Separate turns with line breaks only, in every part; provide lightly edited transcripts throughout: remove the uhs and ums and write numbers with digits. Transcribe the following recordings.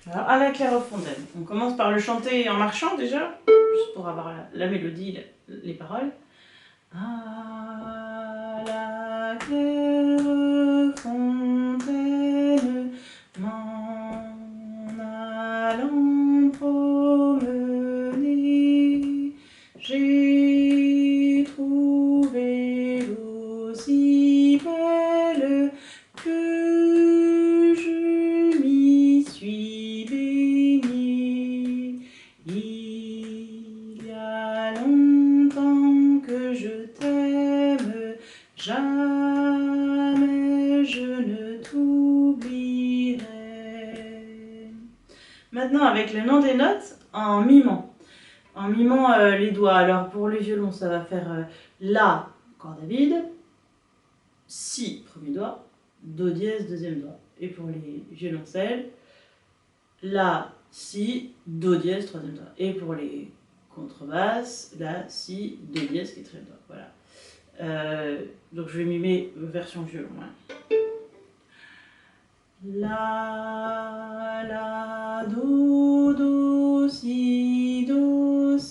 Alors, à la clairefontaine, on commence par le chanter en marchant déjà, juste pour avoir la mélodie, les paroles. À la clairefontaine, m'en allant promener, j'ai trouvé l'eau si belle que je m'y suis baignée. Il y a longtemps que je t'aime, jamais je ne t'oublierai. Maintenant, avec le nom des notes, en mimant. En mimant les doigts. Alors, pour le violon, ça va faire La, corde à vide, Si, premier doigt, Do dièse, deuxième doigt. Et pour les violoncelles, La, Si, Do dièse, troisième doigt. Et pour les contrebasses, La, Si, Do dièse, quatrième doigt. Voilà. Donc je vais mimer version violon. Hein. La, do, do, si, la, do, si,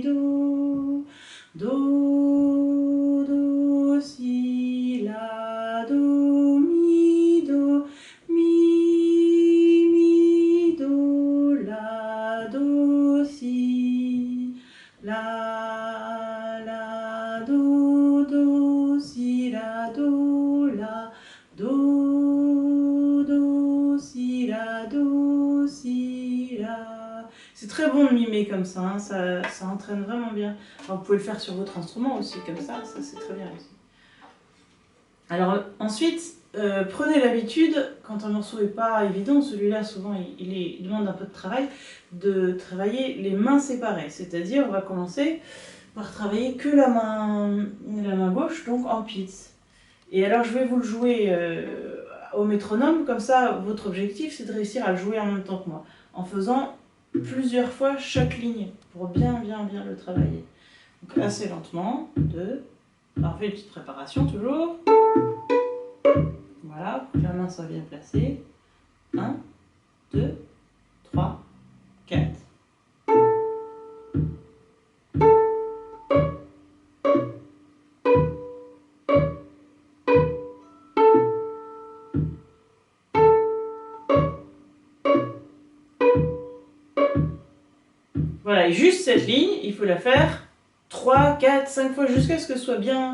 do, si, la, do, mi, do, la, do, si, la, do, si, la, do, si, la, do, si, la. C'est très bon de mimer comme ça, hein, ça entraîne vraiment bien. Alors, vous pouvez le faire sur votre instrument aussi, comme ça c'est très bien aussi. Alors ensuite, prenez l'habitude, quand un morceau n'est pas évident, celui-là souvent il demande un peu de travail, de travailler les mains séparées. C'est-à-dire, on va commencer par travailler que la main gauche, donc en pizz. Et alors je vais vous le jouer au métronome, comme ça votre objectif c'est de réussir à le jouer en même temps que moi, en faisant plusieurs fois chaque ligne, pour bien le travailler. Donc assez lentement, 2, alors on fait une petite préparation toujours. Voilà, pour que la main soit bien placée. 1, 2, 3, 4. Voilà, et juste cette ligne, il faut la faire 3, 4, 5 fois jusqu'à ce que ce soit bien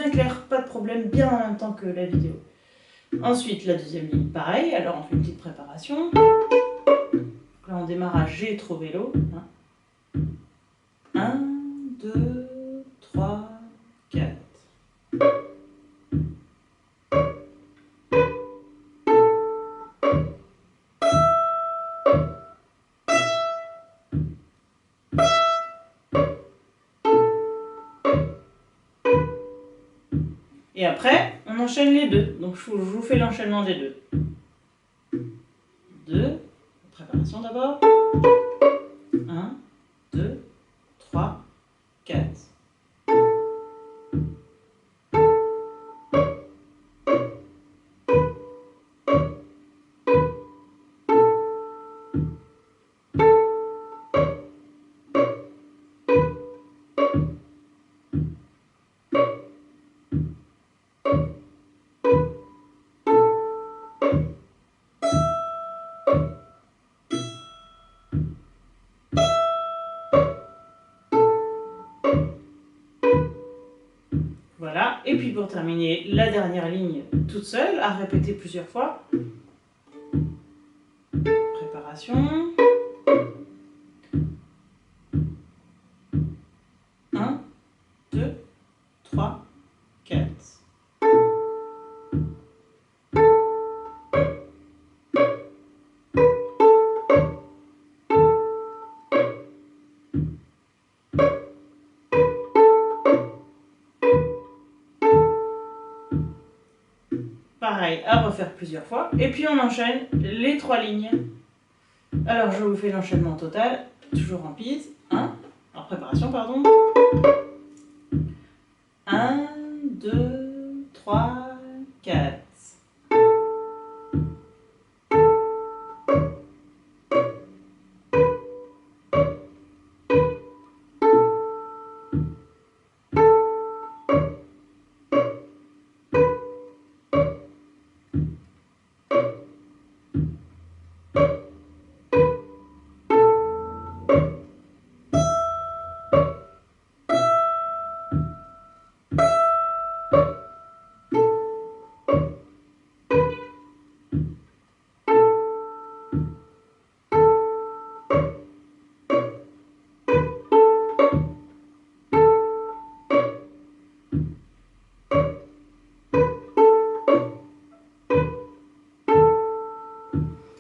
clair, pas de problème, bien en même temps que la vidéo. Ensuite, la deuxième ligne, pareil, alors on fait une petite préparation. Là, on démarre à G trop vélo. 1, 2, 3, 4. Et après, on enchaîne les deux. Donc je vous fais l'enchaînement des deux. 2, préparation d'abord. 1, 2, 3, 4. Voilà, et puis pour terminer, la dernière ligne toute seule, à répéter plusieurs fois. Préparation. 1, 2, 3, 4. Pareil, à refaire plusieurs fois. Et puis on enchaîne les 3 lignes. Alors je vous fais l'enchaînement total, toujours en pizz. 1, en préparation, pardon. 1, 2, 3, 4.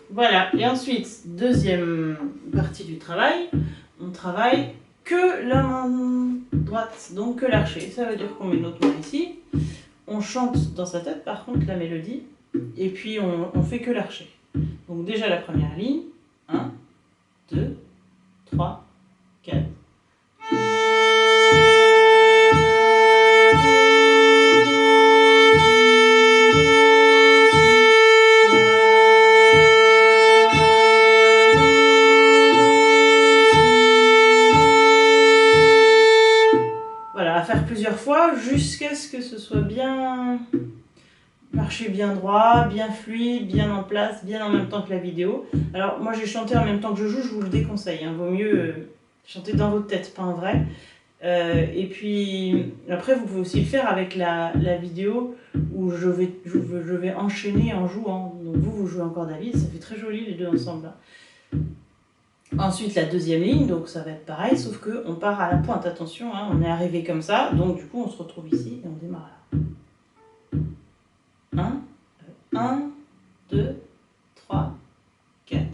Voilà, et ensuite, deuxième partie du travail, on travaille que la main droite, donc que l'archet. Ça veut dire qu'on met notre main ici, on chante dans sa tête par contre la mélodie, et puis on fait que l'archet. Donc déjà la première ligne, 1, 2, 3, 4. Voilà, à faire plusieurs fois jusqu'à ce que ce soit bien marché, bien droit, bien fluide, bien en place, bien en même temps que la vidéo. Alors moi j'ai chanté en même temps que je joue, je vous le déconseille, hein. Vaut mieux chanter dans votre tête, pas en vrai. Et puis après vous pouvez aussi le faire avec la vidéo où je vais enchaîner en jouant. Donc vous jouez encore David, ça fait très joli les deux ensemble, hein. Ensuite la deuxième ligne, donc ça va être pareil, sauf qu'on part à la pointe, attention, hein, on est arrivé comme ça, donc du coup on se retrouve ici et on démarre là. 1, 2, 3, 4.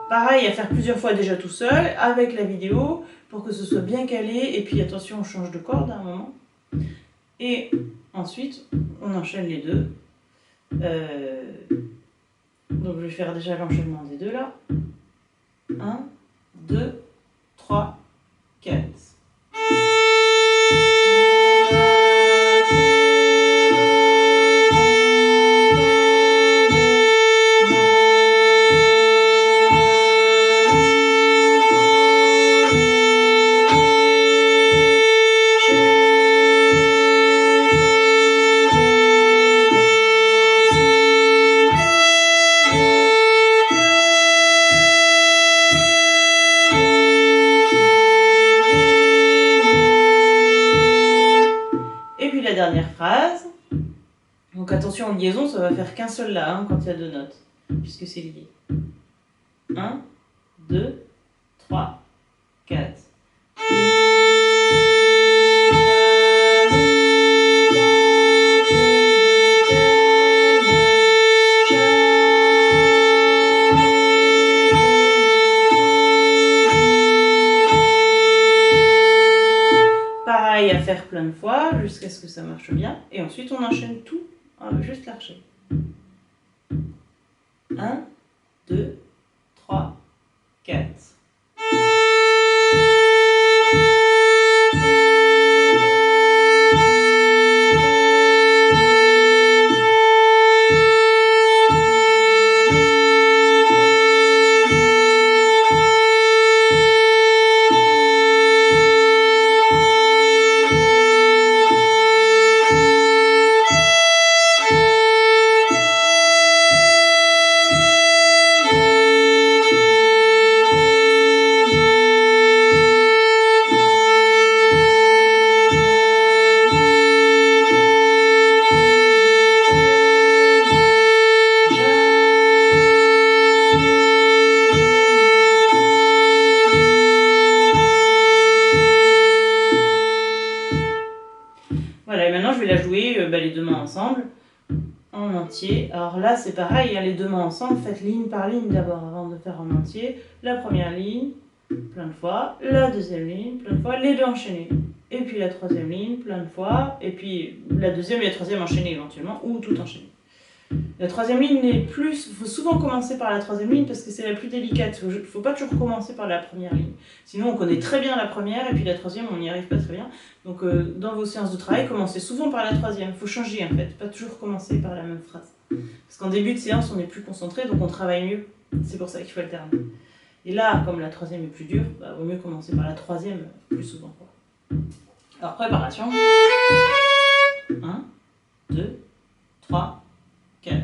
Pareil, à faire plusieurs fois déjà tout seul, avec la vidéo, pour que ce soit bien calé. Et puis attention, on change de corde à un moment. Et ensuite, on enchaîne les deux. Donc je vais faire déjà l'enchaînement des deux là. 1, 2, 3, 4. Dernière phrase. Donc attention en liaison, ça va faire qu'un seul là hein, quand il y a deux notes, puisque c'est lié. 1, 2, 3, 4. Pareil à faire plein de fois jusqu'à ce que ça marche bien. Et ensuite on enchaîne tout avec juste l'archet. 1, 2, 3, 4. Voilà, et maintenant je vais la jouer les deux mains ensemble, en entier. Alors là c'est pareil, hein, les deux mains ensemble, faites ligne par ligne d'abord avant de faire en entier. La première ligne, plein de fois, la deuxième ligne, plein de fois, les deux enchaînés. et puis la troisième ligne plein de fois, et puis la deuxième et la troisième enchaînées éventuellement, ou tout enchaîné. La troisième ligne n'est plus... Il faut souvent commencer par la troisième ligne parce que c'est la plus délicate. Il ne faut pas toujours commencer par la première ligne. Sinon, on connaît très bien la première et puis la troisième, on n'y arrive pas très bien. Donc, dans vos séances de travail, commencez souvent par la troisième. Il faut changer en fait, pas toujours commencer par la même phrase. Parce qu'en début de séance, on est plus concentré, donc on travaille mieux. C'est pour ça qu'il faut alterner. Et là, comme la troisième est plus dure, bah, vaut mieux commencer par la troisième plus souvent, quoi. Alors, préparation. 1, 2, 3, 4.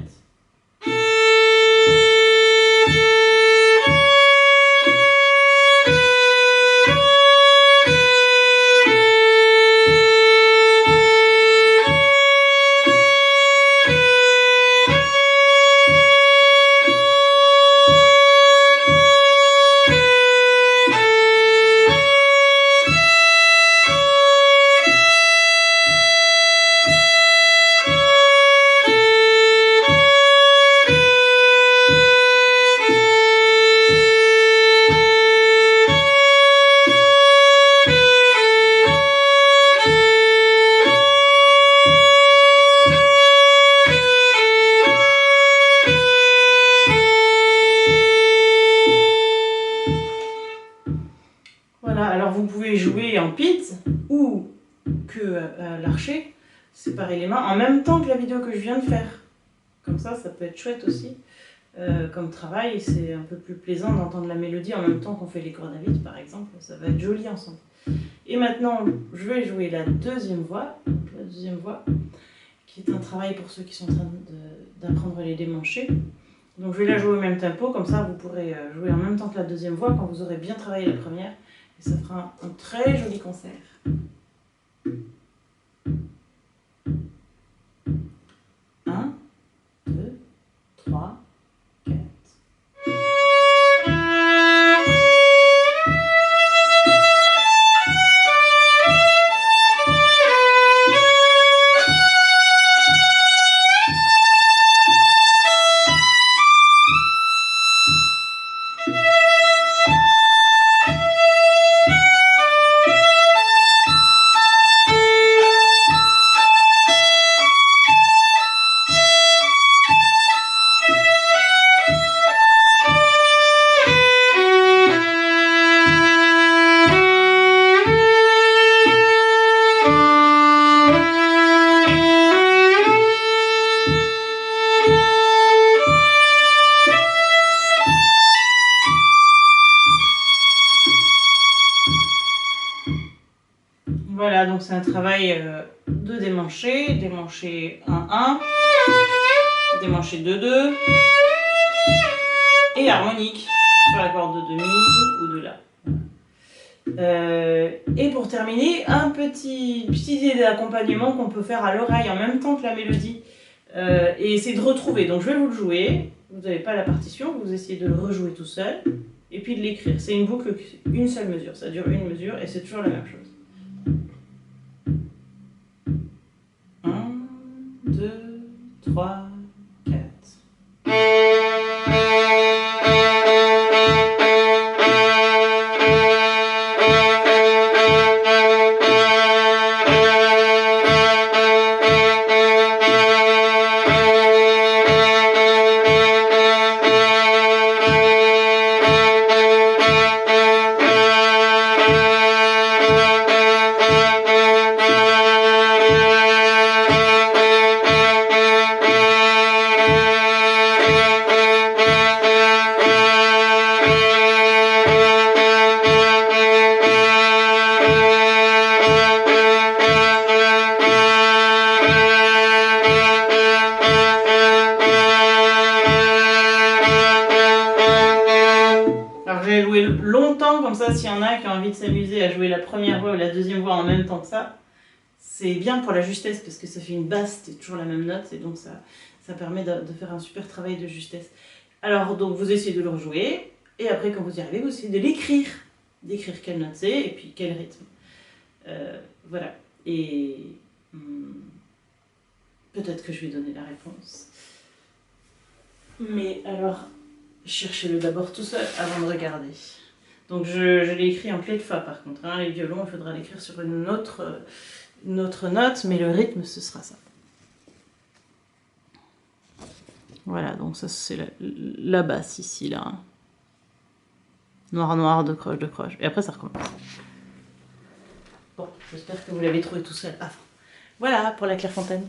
Voilà, alors vous pouvez jouer en pit ou que à l'archer, séparer les mains en même temps que la vidéo que je viens de faire. Comme ça peut être chouette aussi. Comme travail, c'est un peu plus plaisant d'entendre la mélodie en même temps qu'on fait les cordes à vide, par exemple. Ça va être joli ensemble. Et maintenant, je vais jouer la deuxième voix, qui est un travail pour ceux qui sont en train d'apprendre les démanchés. Donc je vais la jouer au même tempo, comme ça vous pourrez jouer en même temps que la deuxième voix quand vous aurez bien travaillé la première. Et ça fera un très joli concert. 1, 2, 3, 4. Voilà, donc c'est un travail de démanché, démanché 1-1, démanché 2-2, et harmonique sur la corde de mi ou de la. Et pour terminer, un petit idée d'accompagnement qu'on peut faire à l'oreille en même temps que la mélodie, et essayer de retrouver. Donc je vais vous le jouer, vous n'avez pas la partition, vous essayez de le rejouer tout seul, et puis de l'écrire. C'est une boucle, une seule mesure, ça dure une mesure, et c'est toujours la même chose. 1, 2, 3, 4. Longtemps, comme ça, s'il y en a qui ont envie de s'amuser à jouer la première voix ou la deuxième voix en même temps que ça, c'est bien pour la justesse parce que ça fait une basse, c'est toujours la même note et donc ça permet de faire un super travail de justesse. Alors, donc vous essayez de le rejouer et après, quand vous y arrivez, vous essayez de l'écrire, d'écrire quelle note c'est et puis quel rythme. Voilà. Et peut-être que je vais donner la réponse. Mais alors, cherchez-le d'abord tout seul avant de regarder. Donc je l'ai écrit en clé de fa par contre. Hein. Les violons, il faudra l'écrire sur une autre note, mais le rythme, ce sera ça. Voilà, donc ça c'est la basse ici, là. Noir, noir, de croche. Et après ça recommence. Bon, j'espère que vous l'avez trouvé tout seul avant. Voilà pour la Clairefontaine.